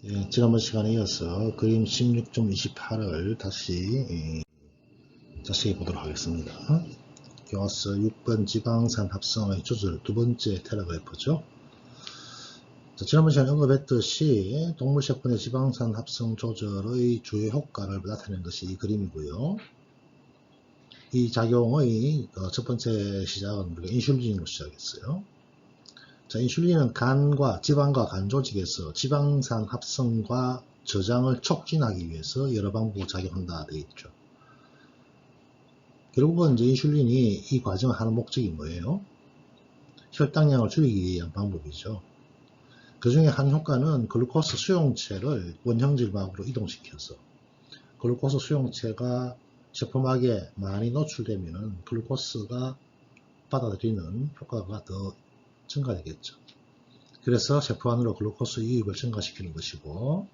예, 지난번 시간에 이어서 그림 16.28을 다시 자세히 보도록 하겠습니다. 이어서 6번 지방산 합성의 조절 두 번째 테라그래프죠. 자, 지난번 시간에 언급했듯이 동물세포의 지방산 합성 조절의 주요 효과를 나타내는 것이 이 그림이고요. 이 작용의 첫 번째 시작은 우리가 인슐린으로 시작했어요. 자, 인슐린은 간과 지방과 간 조직에서 지방산 합성과 저장을 촉진하기 위해서 여러 방법으로 작용한다 되어 있죠. 결국은 이제 인슐린이 이 과정을 하는 목적이 뭐예요? 혈당량을 줄이기 위한 방법이죠. 그 중에 한 효과는 글루코스 수용체를 원형질막으로 이동시켜서 글루코스 수용체가 세포막에 많이 노출되면 글루코스가 받아들이는 효과가 더 증가되겠죠. 그래서 세포 안으로 글루코스 유입을 증가시키는 것이고,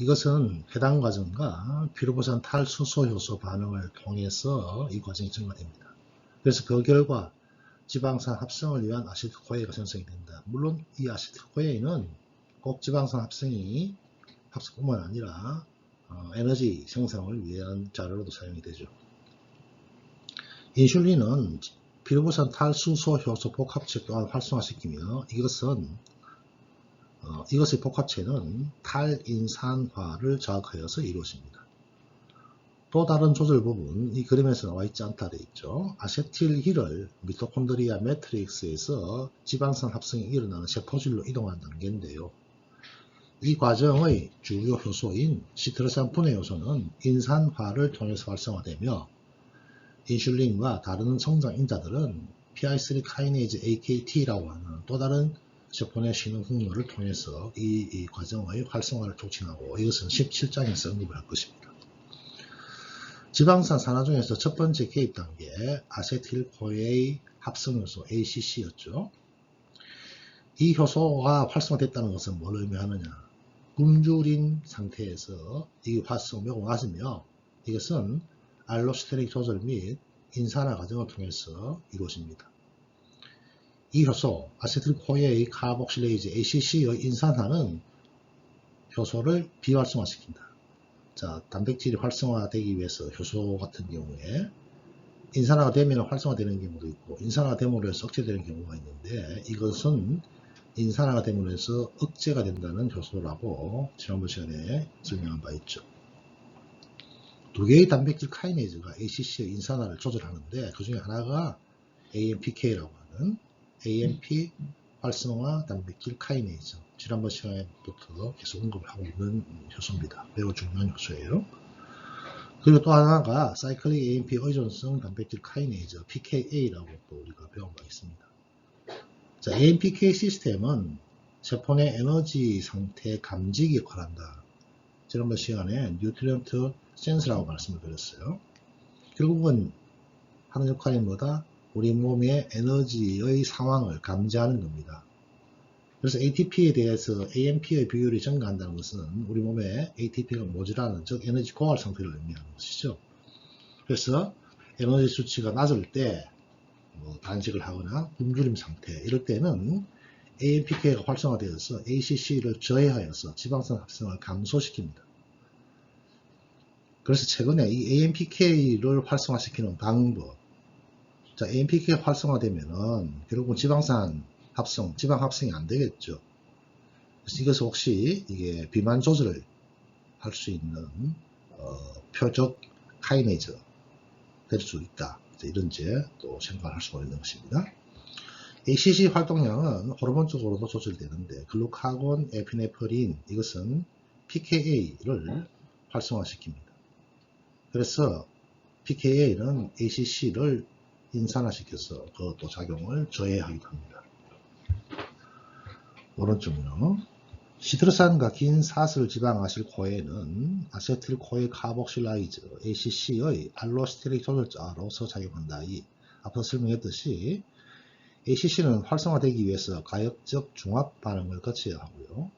이것은 해당 과정과 피루부산 탈수소 효소 반응을 통해서 이 과정이 증가됩니다. 그래서 그 결과 지방산 합성을 위한 아세틸코에가 생성이 된다. 물론 이 아세틸코에는 꼭 지방산 합성뿐만 아니라 에너지 생성을 위한 자료로도 사용이 되죠. 인슐린은 피루부산 탈수소 효소 복합체 또한 활성화시키며 이것의 복합체는 탈인산화를 자극하여서 이루어집니다. 또 다른 조절 부분, 이 그림에서 나와 있지 않다 되어 있죠. 아세틸힐을 미토콘드리아 매트릭스에서 지방산 합성이 일어나는 세포질로 이동하는 단계인데요. 이 과정의 주요 효소인 시트르산 분해 요소는 인산화를 통해서 활성화되며, 인슐린과 다른 성장 인자들은 PI3 카이네이즈 AKT라고 하는 또 다른 세포 내 신호 흥로를 통해서 이 과정의 활성화를 촉진하고, 이것은 17장에서 언급을 할 것입니다. 지방산 산화 중에서 첫 번째 개입 단계 아세틸코에이 합성효소 ACC였죠. 이 효소가 활성화됐다는 것은 뭘 의미하느냐? 굶주린 상태에서 이 활성화되고 나서며 이것은 알로스테릭 조절 및 인산화 과정을 통해서 이루어집니다. 이 효소 아세틸코에이 카복실레이즈 ACC의 인산화는 효소를 비활성화시킨다. 자, 단백질이 활성화되기 위해서 효소 같은 경우에 인산화가 되면 활성화되는 경우도 있고 인산화가 됨으로 해서 억제되는 경우가 있는데, 이것은 인산화가 됨으로 해서 억제가 된다는 효소라고 지난번 시간에 설명한 바 있죠. 두 개의 단백질 카이네이즈가 ACC의 인산화를 조절하는데, 그 중에 하나가 AMPK라고 하는 AMP 활성화 단백질 카이네이즈, 지난번 시간부터 계속 언급을 하고 있는 효소입니다. 매우 중요한 효소예요. 그리고 또 하나가 사이클릭 AMP 의존성 단백질 카이네이즈 PKA라고 또 우리가 배운 바 있습니다. 자, AMPK 시스템은 세포 내 에너지 상태 감지기 역할을 한다. 지난번 시간에 뉴트리언트 센스라고 말씀을 드렸어요. 결국은 하는 역할이 뭐다? 우리 몸의 에너지의 상황을 감지하는 겁니다. 그래서 ATP에 대해서 AMP의 비율이 증가한다는 것은 우리 몸에 ATP가 모자라는, 즉 에너지 고갈 상태를 의미하는 것이죠. 그래서 에너지 수치가 낮을 때 단식을 하거나 굶주림 상태, 이럴 때는 AMPK가 활성화되어서 ACC를 저해하여서 지방산 합성을 감소시킵니다. 그래서 최근에 이 AMPK를 활성화시키는 방법, 자, AMPK가 활성화되면은 결국은 지방산 합성, 지방 합성이 안 되겠죠. 그래서 이것을 혹시 이게 비만 조절을 할 수 있는 표적 카이네이즈 될 수 있다. 이런 또 생각을 할 수가 있는 것입니다. ACC 활동량은 호르몬 쪽으로도 조절되는데, 글루카곤, 에피네프린, 이것은 PKA를 활성화시킵니다. 그래서 PKA는 ACC를 인산화시켜서 그것도 작용을 저해하기도 합니다. 오른쪽은요. 시트르산과 긴 사슬 지방 아실코에는 아세틸코에 카복실라이즈 ACC의 알로스테릭 조절자로서 작용한다. 앞서 설명했듯이 ACC는 활성화되기 위해서 가역적 중합 반응을 거쳐야 하고요.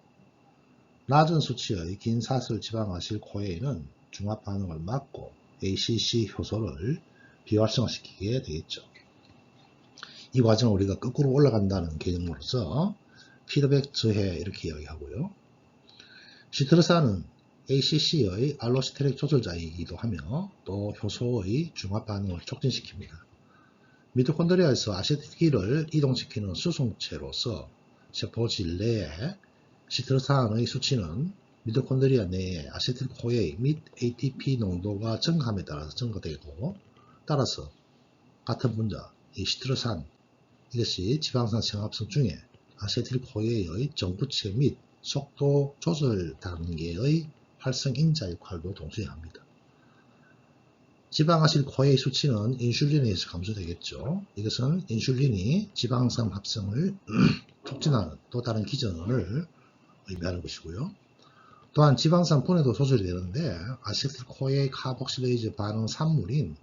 낮은 수치의 긴 사슬 지방 아실코에는 중합 반응을 막고 ACC 효소를 비활성화시키게 되겠죠. 이 과정을 우리가 거꾸로 올라간다는 개념으로서 피드백 저해 이렇게 이야기하고요. 시트르산은 ACC의 알로스테릭 조절자이기도 하며 또 효소의 중화 반응을 촉진시킵니다. 미토콘드리아에서 아세틸기를 이동시키는 수송체로서 세포질 내에 시트르산의 수치는 미토콘드리아 내의 아세틸코에이 및 ATP 농도가 증가함에 따라서 증가되고, 따라서 같은 분자 이 시트르산 이것이 지방산 생합성 중에 아세틸코에이의 정부체 및 속도 조절 단계의 활성 인자 역할도 동시에 합니다. 지방아실코에이 수치는 인슐린에 의해서 감소되겠죠. 이것은 인슐린이 지방산 합성을 촉진하는 또 다른 기전을 의미하는 것이고요. 또한 지방산 분해도 조절이 되는데 아세틸코에이 카복실레이즈 반응 산물인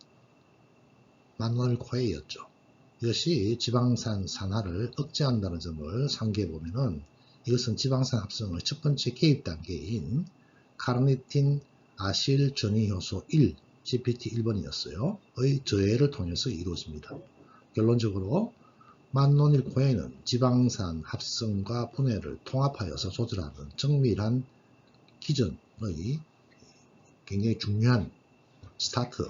만놀코에이였죠. 이것이 지방산 산화를 억제한다는 점을 상기해 보면은 이것은 지방산 합성의 첫 번째 개입 단계인 카르니틴 아실 전이 효소 1 GPT 1번이었어요. 의 저해를 통해서 이루어집니다. 결론적으로 만노닐코에는 지방산 합성과 분해를 통합하여서 조절하는 정밀한 기전의 굉장히 중요한 스타트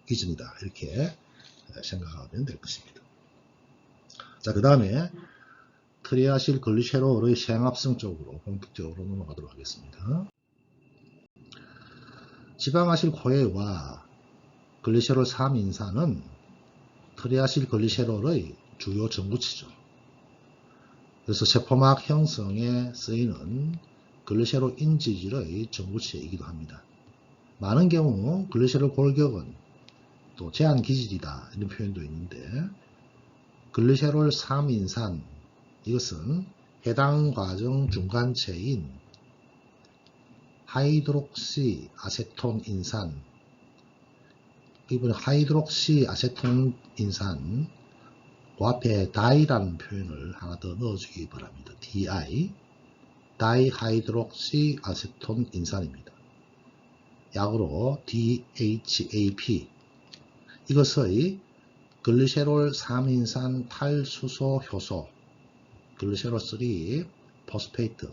기전이다. 이렇게 생각하면 될 것입니다. 자, 그 다음에 트리아실 글리세롤의 생합성 쪽으로 본격적으로 넘어가도록 하겠습니다. 지방아실코에와 글리세롤 3인산은 트리아실 글리세롤의 주요 전구체죠. 그래서 세포막 형성에 쓰이는 글리세롤 인지질의 전구체이기도 합니다. 많은 경우 글리세롤 골격은 또 제한 기질이다 이런 표현도 있는데, 글리세롤 3인산 이것은 해당 과정 중간체인 하이드록시 아세톤 인산, 이번에 하이드록시 아세톤 인산 그 앞에 다이라는 표현을 하나 더 넣어주기 바랍니다. DI 다이하이드록시 아세톤 인산입니다. 약으로 DHAP 이것의 글리세롤 3인산 탈수소 효소 글리세롤 3 포스페이트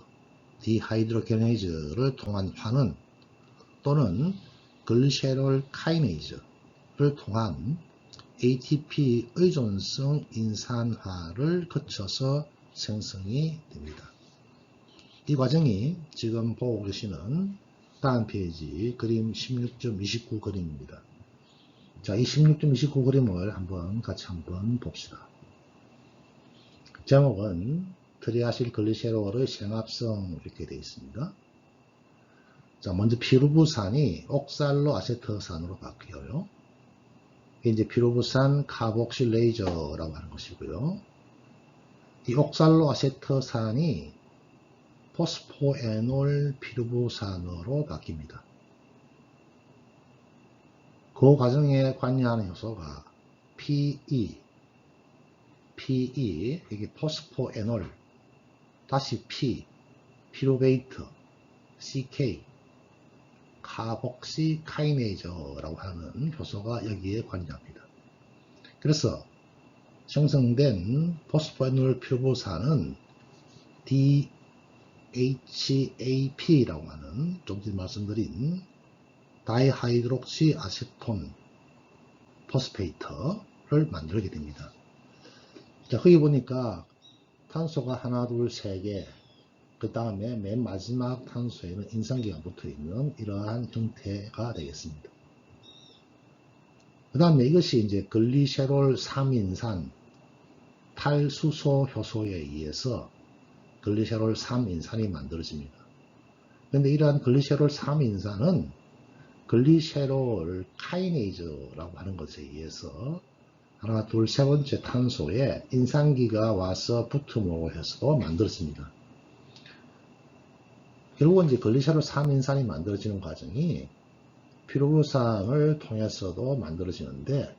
디하이드로게네이즈를 통한 환원 또는 글리세롤 카이네이즈를 통한 ATP 의존성 인산화를 거쳐서 생성이 됩니다. 이 과정이 지금 보고 계시는 다음 페이지 그림 16.29 그림입니다. 자, 이 16.29 그림을 같이 한번 봅시다. 제목은 트리아실 글리세롤의 생합성 이렇게 되어 있습니다. 자, 먼저 피루부산이 옥살로 아세트산으로 바뀌어요. 이제 피루부산 카복실레이저라고 하는 것이고요. 이 옥살로 아세트산이 포스포에놀 피루부산으로 바뀝니다. 그 과정에 관여하는 효소가 PE, 이게 포스포에놀, 다시 P, 피루베이트, CK, 카복시 카이네이저라고 하는 효소가 여기에 관여합니다. 그래서 생성된 포스포에놀 피루부산은 DHAP라고 하는 좀 전에 말씀드린 다이하이드록시 아세톤 포스페이터를 만들게 됩니다. 자, 거기 보니까 탄소가 하나, 둘, 세 개, 그 다음에 맨 마지막 탄소에는 인산기가 붙어 있는 이러한 형태가 되겠습니다. 그 다음에 이것이 이제 글리세롤 3인산 탈수소 효소에 의해서 글리세롤 3인산이 만들어집니다. 그런데 이러한 글리세롤 3인산은 글리세롤 카이네이즈라고 하는 것에 의해서 하나, 둘, 세 번째 탄소에 인산기가 와서 붙음으로 해서 만들어집니다. 결국은 이제 글리세롤 3인산이 만들어지는 과정이 피루부산을 통해서도 만들어지는데,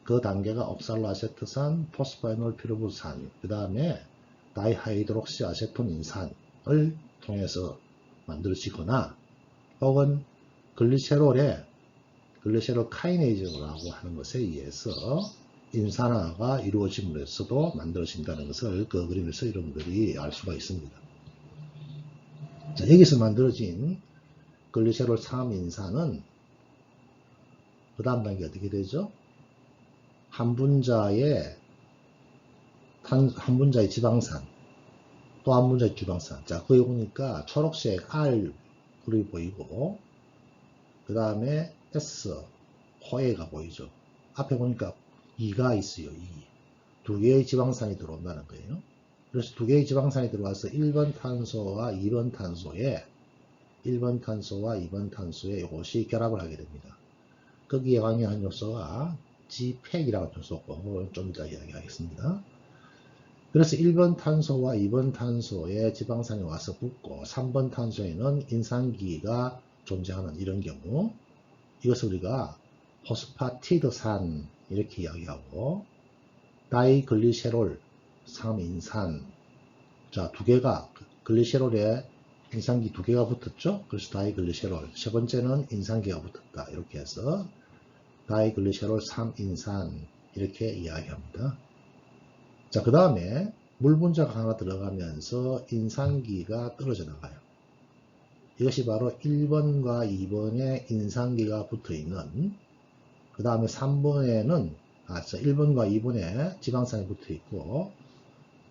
그 단계가 옥살로아세트산, 포스포에놀 피루부산, 그 다음에 다이하이드록시 아세톤 인산을 통해서 만들어지거나, 혹은 글리세롤 카이네이즈라고 하는 것에 의해서 인산화가 이루어짐으로써도 만들어진다는 것을 그 그림에서 여러분들이 알 수가 있습니다. 자, 여기서 만들어진 글리세롤 3인산은 그 다음 단계 어떻게 되죠? 한 분자의 지방산, 또 한 분자의 지방산. 자, 거기 보니까 초록색 R 그룹이 보이고, 그 다음에 S, 호에가 보이죠. 앞에 보니까 2가 있어요. 2. 두 개의 지방산이 들어온다는 거예요. 그래서 두 개의 지방산이 들어와서 1번 탄소와 2번 탄소에 1번 탄소와 2번 탄소에 이것이 결합을 하게 됩니다. 거기에 관여한 요소가 G팩이라는 요소고 좀 이따 이야기하겠습니다. 그래서 1번 탄소와 2번 탄소에 지방산이 와서 붙고 3번 탄소에는 인산기가 존재하는 이런 경우 이것을 우리가 포스파티드산 이렇게 이야기하고 다이글리세롤 3인산 자, 두 개가 글리세롤에 인산기 두 개가 붙었죠. 그래서 다이글리세롤 세 번째는 인산기가 붙었다. 이렇게 해서 다이글리세롤 3인산 이렇게 이야기합니다. 자, 그 다음에 물 분자가 하나 들어가면서 인산기가 떨어져 나가요. 이것이 바로 1번과 2번에 인산기가 붙어 있는 그 다음에 3번에는 1번과 2번에 지방산이 붙어 있고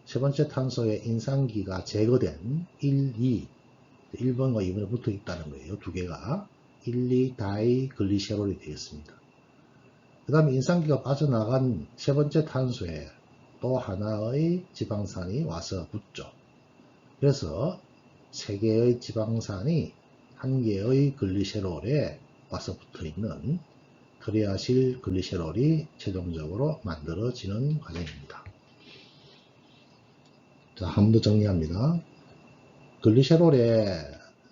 세 번째 탄소에 인산기가 제거된 1, 2 1번과 2번에 붙어 있다는 거예요. 두 개가 1, 2 다이글리세롤이 되겠습니다. 그 다음에 인산기가 빠져나간 세 번째 탄소에 또 하나의 지방산이 와서 붙죠. 그래서 세 개의 지방산이 한 개의 글리세롤에 와서 붙어 있는 트리아실 글리세롤이 최종적으로 만들어지는 과정입니다. 자, 한 번 더 정리합니다. 글리세롤에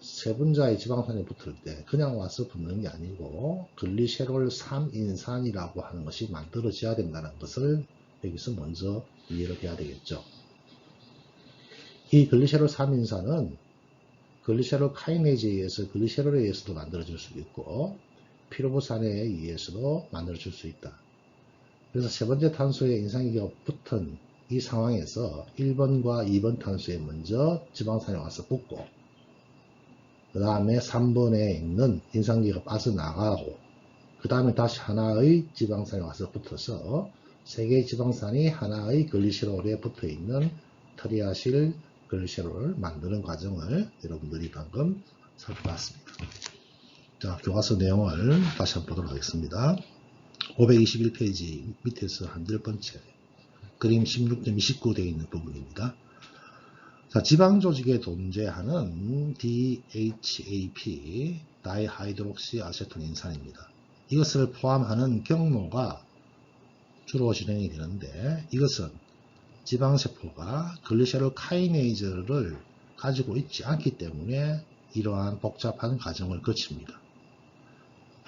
세 분자의 지방산이 붙을 때 그냥 와서 붙는 게 아니고 글리세롤 3인산이라고 하는 것이 만들어져야 된다는 것을 여기서 먼저 이해를 해야 되겠죠. 이 글리세롤 3인산은 글리세롤 카이네이즈에 의해서 글리세롤에 의해서도 만들어질 수 있고 피루보산에 의해서도 만들어질 수 있다. 그래서 세 번째 탄소에 인산기가 붙은 이 상황에서 1번과 2번 탄소에 먼저 지방산이 와서 붙고 그 다음에 3번에 있는 인산기가 빠져나가고 그 다음에 다시 하나의 지방산이 와서 붙어서 세 개의 지방산이 하나의 글리세롤에 붙어 있는 트리아실 글리세롤을 만드는 과정을 여러분들이 방금 살펴봤습니다. 자, 교과서 내용을 다시 한번 보도록 하겠습니다. 521페이지 밑에서 한 10번째 그림 16.29 되어 있는 부분입니다. 자, 지방 조직에 존재하는 DHAP, 다이하이드록시 아세톤 인산입니다. 이것을 포함하는 경로가 주로 진행이 되는데 이것은 지방세포가 글리세롤 카이네이즈를 가지고 있지 않기 때문에 이러한 복잡한 과정을 거칩니다.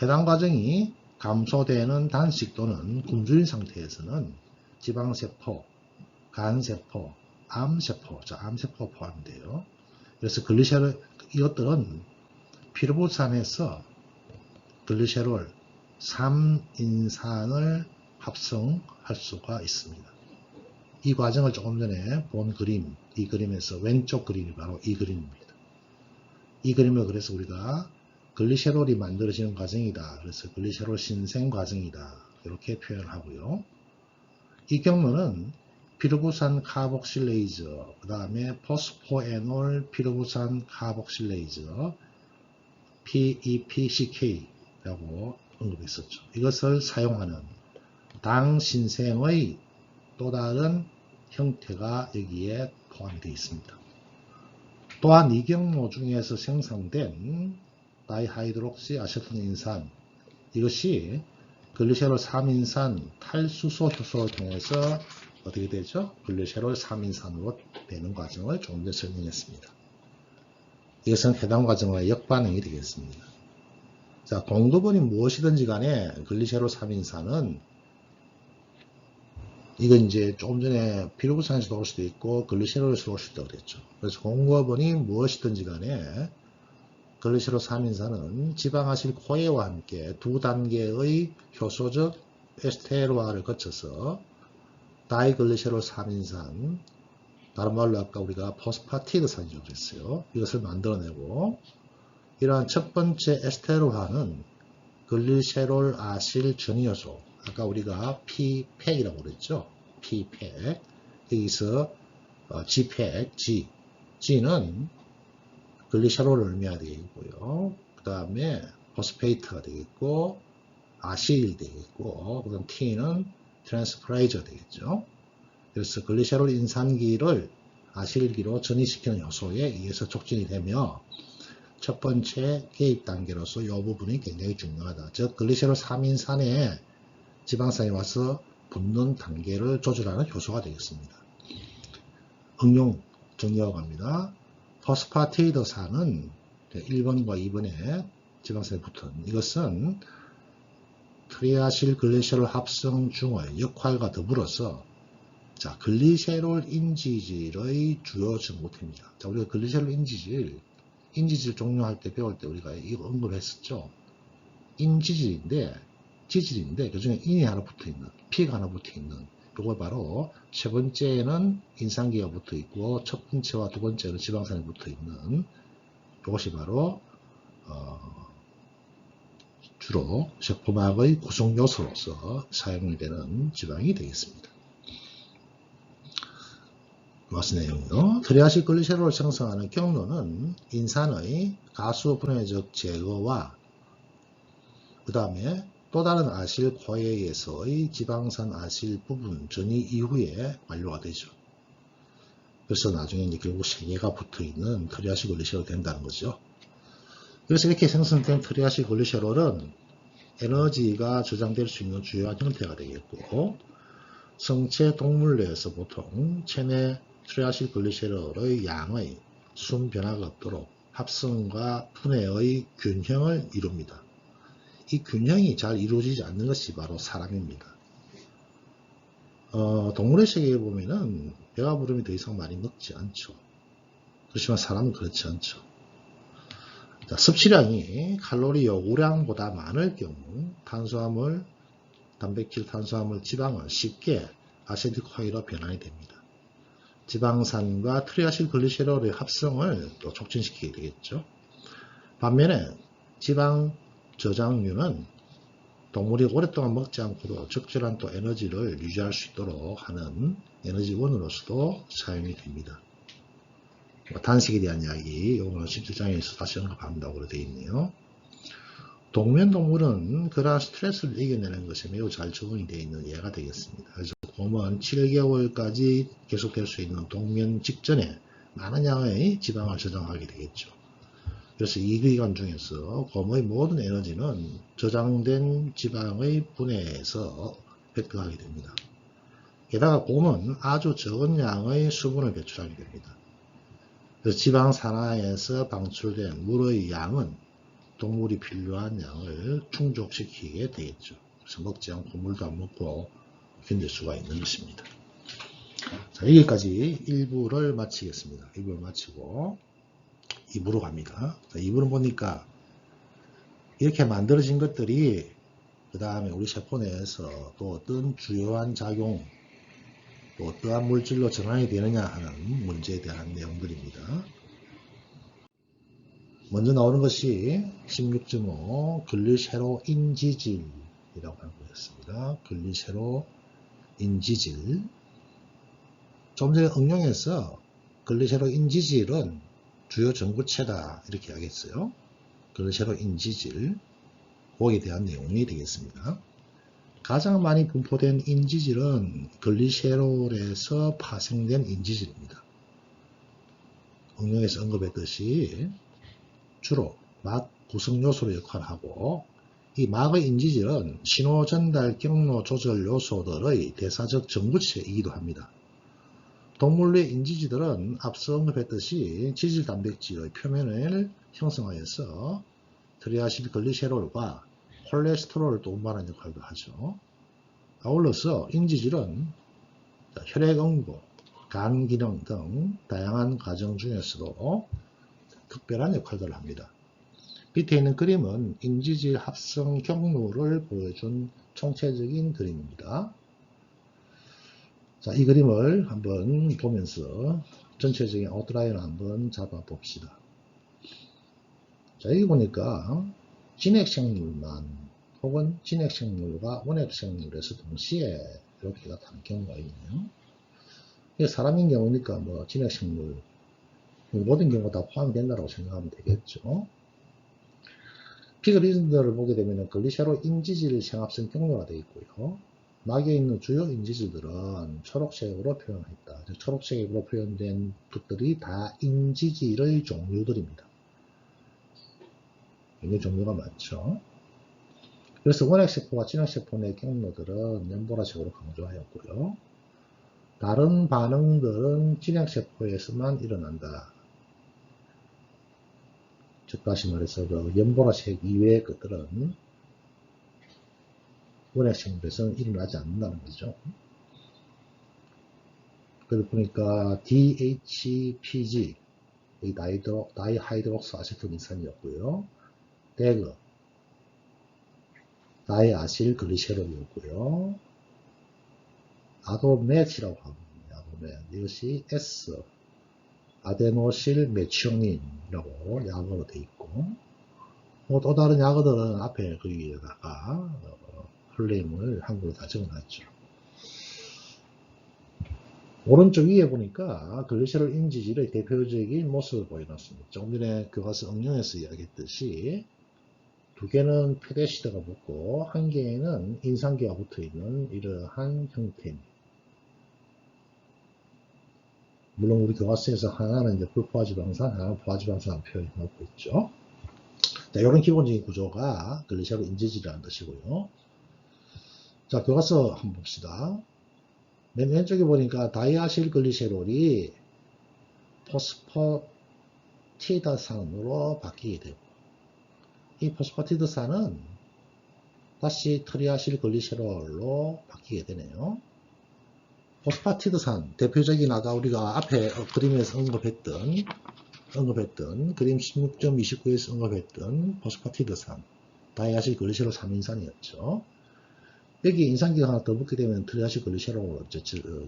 해당 과정이 감소되는 단식 또는 굶주린 상태에서는 지방세포, 간세포, 암세포, 암세포 포함돼요. 그래서 글리세롤, 이것들은 피루보산에서 글리세롤 3인산을 합성할 수가 있습니다. 이 과정을 조금 전에 본 그림, 이 그림에서 왼쪽 그림이 바로 이 그림입니다. 이 그림을 그래서 우리가 글리세롤이 만들어지는 과정이다. 그래서 글리세롤 신생 과정이다. 이렇게 표현을 하고요. 이 경로는 피루보산 카복실레이즈, 그 다음에 포스포에놀 피루보산 카복실레이즈, PEPCK라고 언급했었죠. 이것을 사용하는 당 신생의 또 다른 형태가 여기에 포함이 되어 있습니다. 또한 이 경로 중에서 생성된 다이하이드록시 아세톤 인산 이것이 글리세롤 3인산 탈수소 효소를 통해서 어떻게 되죠? 글리세롤 3인산으로 되는 과정을 조금 전에 설명했습니다. 이것은 해당 과정과의 역반응이 되겠습니다. 자, 공급원이 무엇이든지 간에 글리세롤 3인산은 이건 이제 조금 전에 피루보산에서 올 수도 있고 글리세롤에서 올 수도 있다고 그랬죠. 그래서 공급원이 무엇이든지 간에 글리세롤 3인산은 지방아실 코에와 함께 두 단계의 효소적 에스테로아를 거쳐서 다이글리세롤 3인산 다른 말로 아까 우리가 포스파티드산이라고 했어요. 이것을 만들어내고 이러한 첫 번째 에스테로화는 글리세롤 아실 전이요소, 아까 우리가 P팩이라고 그랬죠. P팩. 여기서 G팩, G는 글리세롤을 의미하게 되겠고요. 그 다음에 포스페이트가 되겠고, 아실 되겠고, 그 다음 T는 트랜스퍼레이저가 되겠죠. 그래서 글리세롤 인산기를 아실기로 전이시키는 요소에 의해서 촉진이 되며 첫 번째 개입 단계로서 이 부분이 굉장히 중요하다. 즉 글리세롤 3인산에 지방산이 와서 붙는 단계를 조절하는 효소가 되겠습니다. 응용 정리하고 갑니다. 포스파티드산은 1번과 2번에 지방산이 붙은 이것은 트리아실 글리세롤 합성 중의 역할과 더불어서 자, 글리세롤 인지질의 주요 정보체입니다. 자, 우리가 글리세롤 인지질 종료할 때 배울 때 우리가 이거 언급했었죠. 인지질인데, 지질인데, 그 중에 인이 하나 붙어 있는, P가 하나 붙어 있는, 이걸 바로 세 번째는 인산기가 붙어 있고, 첫 번째와 두 번째는 지방산이 붙어 있는, 이것이 바로, 주로 세포막의 구성 요소로서 사용이 되는 지방이 되겠습니다. 마스 내용이요. 트리아식 글리세롤을 생성하는 경로는 인산의 가수 분해적 제거와 그 다음에 또 다른 아실 코에에서의 지방산 아실 부분 전이 이후에 완료가 되죠. 그래서 나중에 이제 결국 세 개가 붙어 있는 트리아식 글리세롤이 된다는 거죠. 그래서 이렇게 생성된 트리아식 글리세롤은 에너지가 저장될 수 있는 주요한 형태가 되겠고, 성체 동물 내에서 보통 체내 트리아실 글리세롤의 양의 순 변화가 없도록 합성과 분해의 균형을 이룹니다. 이 균형이 잘 이루어지지 않는 것이 바로 사람입니다. 동물의 세계에 보면은 배가 부르면 더 이상 많이 먹지 않죠. 그렇지만 사람은 그렇지 않죠. 자, 섭취량이 칼로리 요구량보다 많을 경우 탄수화물, 단백질, 탄수화물, 지방은 쉽게 아세틸코인으로 변환이 됩니다. 지방산과 트리아실 글리세롤의 합성을 또 촉진시키게 되겠죠. 반면에 지방 저장류는 동물이 오랫동안 먹지 않고도 적절한 또 에너지를 유지할 수 있도록 하는 에너지원으로서도 사용이 됩니다. 단식에 대한 이야기, 오늘 17장에서 다시 언급한다고 되어 있네요. 동면동물은 그러한 스트레스를 이겨내는 것에 매우 잘 적응이 되어 있는 예가 되겠습니다. 그래서 곰은 7개월까지 계속될 수 있는 동면 직전에 많은 양의 지방을 저장하게 되겠죠. 그래서 이 기간 중에서 곰의 모든 에너지는 저장된 지방의 분해에서 획득하게 됩니다. 게다가 곰은 아주 적은 양의 수분을 배출하게 됩니다. 그래서 지방 산화에서 방출된 물의 양은 동물이 필요한 양을 충족시키게 되겠죠. 그래서 먹지 않고 물도 안 먹고 견딜 수가 있는 것입니다. 자, 여기까지 1부를 마치겠습니다. 1부를 마치고 2부로 갑니다. 자, 2부는 보니까 이렇게 만들어진 것들이 그 다음에 우리 세포 내에서 또 어떤 주요한 작용, 또 어떠한 물질로 전환이 되느냐 하는 문제에 대한 내용들입니다. 먼저 나오는 것이 16.5 글리세로 인지질이라고 하는 거였습니다. 글리세로 인지질. 좀 전에 응용해서 글리세로 인지질은 주요 전구체다 이렇게 하겠어요. 글리세로 인지질. 거기에 대한 내용이 되겠습니다. 가장 많이 분포된 인지질은 글리세롤에서 파생된 인지질입니다. 응용에서 언급했듯이 주로 막 구성요소로 역할을 하고 이 막의 인지질은 신호 전달 경로 조절 요소들의 대사적 전구체이기도 합니다. 동물의 인지질들은 앞서 언급했듯이 지질 단백질의 표면을 형성하여서 트리아실 글리세롤과 콜레스테롤을 또 운반하는 역할도 하죠. 아울러서 인지질은 혈액 응고, 간 기능 등 다양한 과정 중에서도 특별한 역할들을 합니다. 밑에 있는 그림은 인지질 합성 경로를 보여준 총체적인 그림입니다. 자, 이 그림을 한번 보면서 전체적인 아웃라인을 한번 잡아 봅시다. 자, 여기 보니까 진핵생물만 혹은 진핵생물과 원핵생물에서 동시에 이렇게 나타나는 경우가 있네요. 사람인 경우니까 뭐 진핵생물 모든 경우가 다 포함이 된다고 생각하면 되겠죠. 피그리즘들을 보게 되면 글리세롤 인지질 생합성 경로가 되어 있고요. 막에 있는 주요 인지질들은 초록색으로 표현했다. 즉 초록색으로 표현된 것들이 다 인지질의 종류들입니다. 굉장히 종류가 많죠. 그래서 원핵세포와 진핵세포 내 경로들은 연보라색으로 강조하였고요. 다른 반응들은 진핵세포에서만 일어난다. 즉 다시 말해서 그 연보라색 이외의 것들은 원핵생물에서는 일어나지 않는다는 거죠. 그러다 보니까 DHPG 다이하이드록스 아세틸린산이었고요. 대그 다이아실 글리세롤이었고요. 아도메치라고 합니다. 아도메. 이것이 S 아데노실 메치오닌이라고 약어로 되어 있고, 또 다른 약어들은 앞에 거기에다가 플레임을 한글로 다 적어놨죠. 오른쪽 위에 보니까 글리세롤 인지질의 대표적인 모습을 보여놨습니다. 조금 전에 교과서 응용에서 이야기했듯이 두 개는 페데시드가 붙고 한 개에는 인상계가 붙어있는 이러한 형태입니다. 물론 우리 교과서에서 하나는 이제 불포화지방산, 하나는 포화지방산 표현해 놓고 있죠. 자, 이런 기본적인 구조가 글리세롤 인지질이라는 뜻이고요. 자, 교과서 한번 봅시다. 맨 왼쪽에 보니까 다이아실 글리세롤이 포스파티드산으로 바뀌게 되고, 이 포스파티드산은 다시 트리아실 글리세롤로 바뀌게 되네요. 포스파티드산, 대표적인 아까 우리가 앞에 그림에서 언급했던 그림 16.29에서 언급했던 포스파티드산, 다이아실 글리세롤 3인산이었죠. 여기 인산기가 하나 더 붙게 되면 트리아실 글리세롤로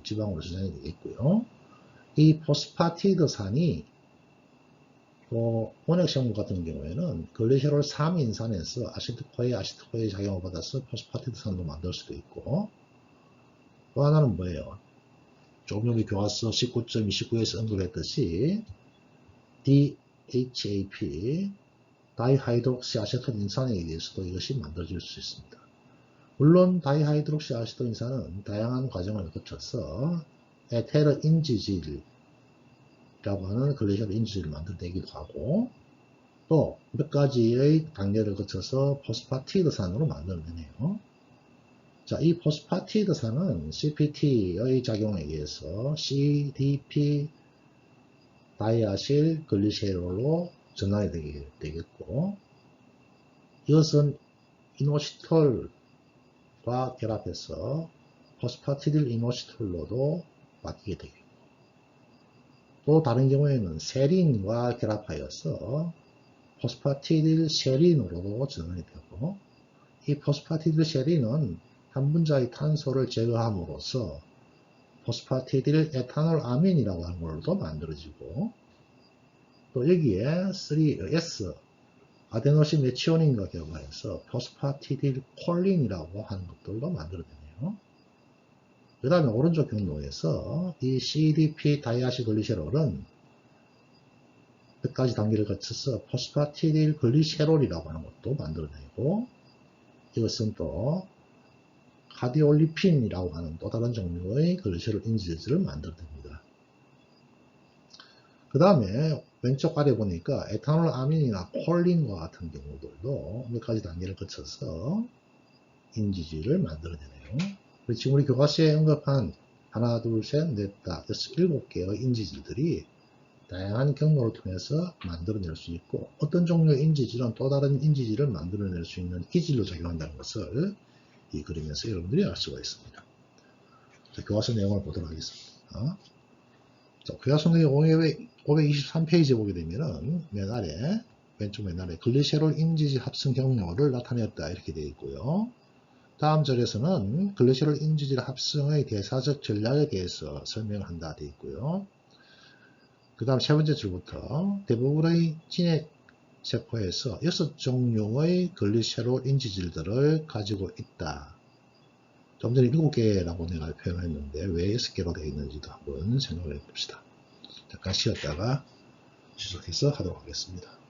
지방으로 저장이 되겠고요. 이 포스파티드산이 원핵생물 같은 경우에는 글리세롤 3인산에서 아시트코에 작용을 받아서 포스파티드산도 만들 수도 있고, 또 하나는 뭐예요? 조금 전에 교과서 19.29에서 언급했듯이 DHAP 다이하이드록시 아세토인산에 의해서도 이것이 만들어질 수 있습니다. 물론 다이하이드록시 아세토인산은 다양한 과정을 거쳐서 에테르 인지질이라고 하는 글리세롤 인지질을 만들어내기도 하고, 또 몇 가지의 단계를 거쳐서 포스파티드산으로 만들어내네요. 자, 이 포스파티드산은 CPT의 작용에 의해서 CDP 다이아실 글리세롤로 전환이 되겠고, 이것은 이노시톨과 결합해서 포스파티딜 이노시톨로도 바뀌게 되겠고, 또 다른 경우에는 세린과 결합하여서 포스파티딜 세린으로도 전환이 되고, 이 포스파티딜 세린은 한 분자의 탄소를 제거함으로써 포스파티딜 에탄올 아민이라고 하는 걸로도 만들어지고, 또 여기에 3S 아데노신 메치오닌과 결합해서 포스파티딜 콜린이라고 하는 것들도 만들어내네요. 그 다음에 오른쪽 경로에서 이 CDP 다이아시 글리세롤은 몇 가지 단계를 거쳐서 포스파티딜 글리세롤이라고 하는 것도 만들어내고, 이것은 또 카디올리핀이라고 하는 또 다른 종류의 글리세롤 인지질을 만들어냅니다. 그 다음에 왼쪽 아래 보니까 에탄올 아민이나 콜린과 같은 경우들도 몇 가지 단계를 거쳐서 인지질을 만들어내네요. 지금 우리 교과서에 언급한 하나, 둘, 셋, 넷, 다, 여섯, 일곱 개의 인지질들이 다양한 경로를 통해서 만들어낼 수 있고, 어떤 종류의 인지질은 또 다른 인지질을 만들어낼 수 있는 기질로 작용한다는 것을 이 그림에서 여러분들이 알 수가 있습니다. 자, 교과서 내용을 보도록 하겠습니다. 자, 교과서 내용 523페이지에 보게 되면은 왼쪽 맨 아래 글리세롤 인지질 합성 경로를 나타냈다 이렇게 되어 있고요. 다음 절에서는 글리세롤 인지질 합성의 대사적 전략에 대해서 설명을 한다 되어 있고요. 그 다음 세 번째 줄부터 대부분의 진액 세포에서 6종류의 글리세롤 인지질들을 가지고 있다. 좀 전에 7개라고 내가 표현했는데 왜 6개로 되어 있는지도 한번 생각해 봅시다. 잠깐 쉬었다가 지속해서 하도록 하겠습니다.